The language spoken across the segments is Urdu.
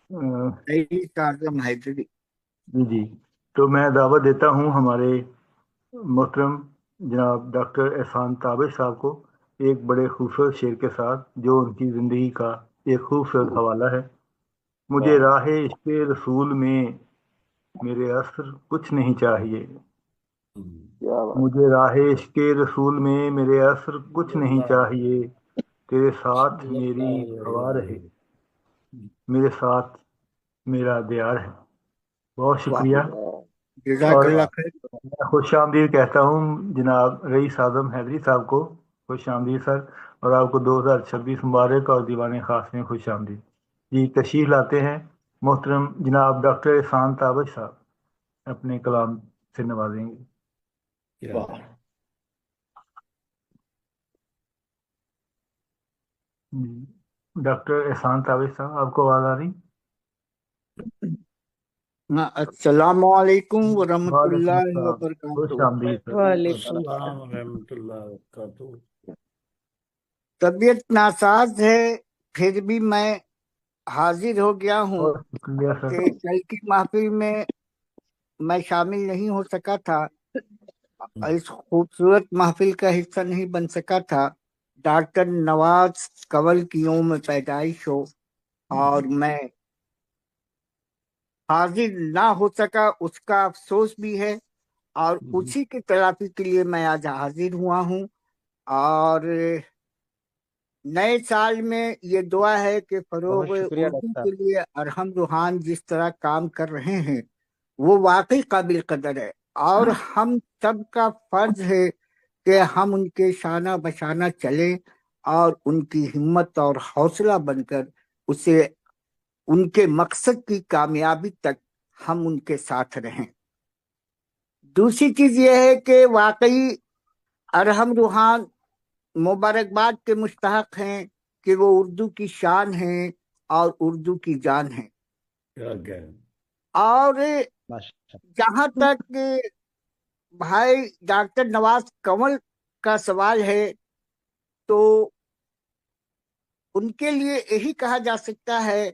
رئیس اعظم حیدری۔ جی جی، تو میں دعوت دیتا ہوں ہمارے محترم جناب ڈاکٹر احسان تابش صاحب کو ایک بڑے خوبصورت شعر کے ساتھ، جو ان کی زندگی کا ایک خوبصورت حوالہ ہے۔ مجھے واہ، راہ عشق رسول میں میرے عصر کچھ نہیں چاہیے، کیا بات! مجھے راہ عشق رسول میں میرے عصر کچھ نہیں چاہیے، تیرے ساتھ میری ہوا رہے، میرے ساتھ میرا دیار ہے۔ بہت واہ، شکریہ۔ جزاک اور اللہ خیر۔ میں خوش آمدید کہتا ہوں جناب رئیس اعظم حیدری صاحب کو، خوش آمدید سر، اور آپ کو 2026 مبارک اور دیوان خاص میں خوش آمدید۔ جی تشریف لاتے ہیں محترم جناب ڈاکٹر احسان تابش صاحب، اپنے کلام سے نوازیں گے۔ واہ، جی ڈاکٹر احسان تابش صاحب، آپ کو آواز آ رہی؟ السلام علیکم ورحمۃ وعلیکم اللہ السلام، خوش وبرکاتہ۔ آمدید سر۔ وعلیکم السلام ورحمۃ اللہ وبرکاتہ۔ طبیعت ناساز ہے، پھر بھی میں حاضر ہو گیا ہوں بہت شکریہ سر۔ کہ کل کی محفل میں میں شامل نہیں ہو سکا تھا، اس خوبصورت محفل کا حصہ نہیں بن سکا تھا۔ ڈاکٹر نواز کنول کی یوم پیدائش ہو اور میں حاضر نہ ہو سکا، اس کا افسوس بھی ہے، اور اسی کی تلافی کے لیے میں آج حاضر ہوا ہوں۔ اور نئے سال میں یہ دعا ہے کہ فروغ بہت شکریہ اردو ڈاکٹر کے لیے ارحم روحان جس طرح کام کر رہے ہیں وہ واقعی قابل قدر ہے، اور ہم سب کا فرض ہے کہ ہم ان کے شانہ بشانہ چلیں اور ان کی ہمت اور حوصلہ بن کر اسے ان کے مقصد کی کامیابی تک ہم ان کے ساتھ رہیں۔ دوسری چیز یہ ہے کہ واقعی ارحم روحان مبارکباد کے مستحق ہیں کہ وہ اردو کی شان ہیں اور اردو کی جان ہیں۔ اور ماشاء جہاں تک بھائی ڈاکٹر نواز کنول کا سوال ہے تو ان کے لیے یہی کہا جا سکتا ہے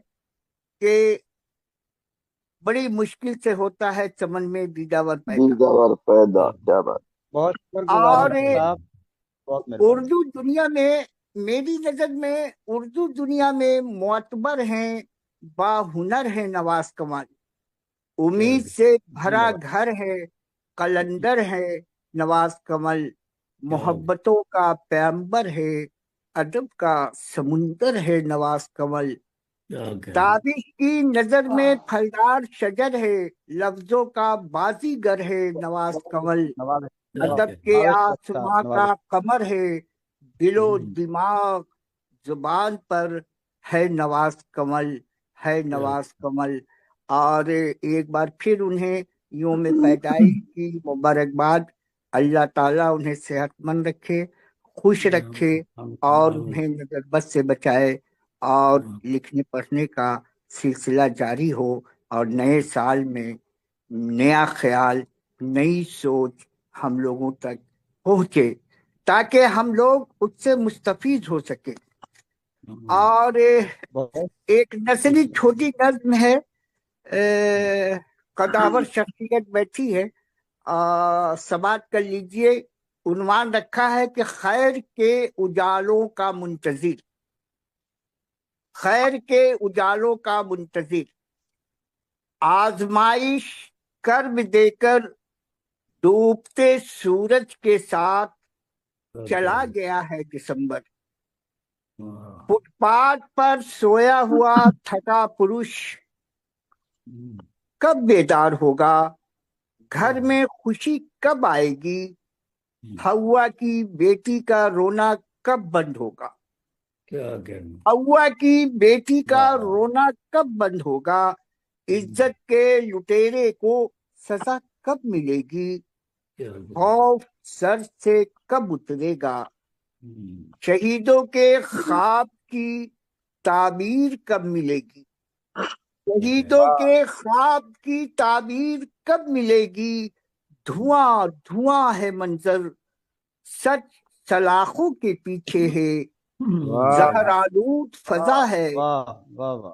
کہ بڑی مشکل سے ہوتا ہے چمن میں دیداور پیدا۔ دیدار پیدا، کیا بات! بہت شکر گزار ہیں اور ڈاکٹر صاحب، بہت مہربانی۔ اردو دنیا میں، میری نظر میں اردو دنیا میں معتبر ہیں، باہنر ہیں نواز کمال، امید سے بھرا گھر ہے، قلندر ہے نواز کمل، محبتوں کا پیمبر ہے، ادب کا سمندر ہے نواز کمل، تابش کی نظر میں پھلدار شجر ہے، لفظوں کا بازیگر ہے نواز کمل، نواز ادب کے نواز ڈاکٹر صاحب، آسماں نواز۔ کا قمر ہے، دل و دماغ زبان پر ہے نواز کمل، ہے نواز کمل۔ اور ایک بار پھر انہیں یوم پیدائش کی مبارکباد۔ اللہ تعالیٰ انہیں صحت مند رکھے، خوش رکھے، اور انہیں نظر بد سے بچائے، اور لکھنے پڑھنے کا سلسلہ جاری ہو، اور نئے سال میں نیا خیال، نئی سوچ ہم لوگوں تک پہنچے تاکہ ہم لوگ اس سے مستفید ہو سکے۔ اور بہت ایک نثری چھوٹی نظم ہے، قداور شخصیت بیٹھی ہے، سماعت کر لیجئے۔ عنوان رکھا ہے کہ خیر کے اجالوں کا منتظر، خیر کے اجالوں کا منتظر، آزمائش کرب دے کر ڈوبتے سورج کے ساتھ چلا گیا ہے دسمبر، فٹ پاتھ پر سویا ہوا تھکا پروش کب بیدار ہوگا، گھر میں خوشی کب آئے گی، ہوا کی بیٹی کا رونا کب بند ہوگا، ہوا کی بیٹی کا رونا کب بند ہوگا، عزت کے لٹیرے کو سزا کب ملے گی، خوف سر سے کب اترے گا، شہیدوں کے خواب کی تعبیر کب ملے گی، شہیدوں کے خواب کی تعبیر کب ملے گی، دھواں دھواں ہے منظر، سچ سلاخوں کے پیچھے ہے، واہ زہر آلود فضا ہے، واہ واہ واہ۔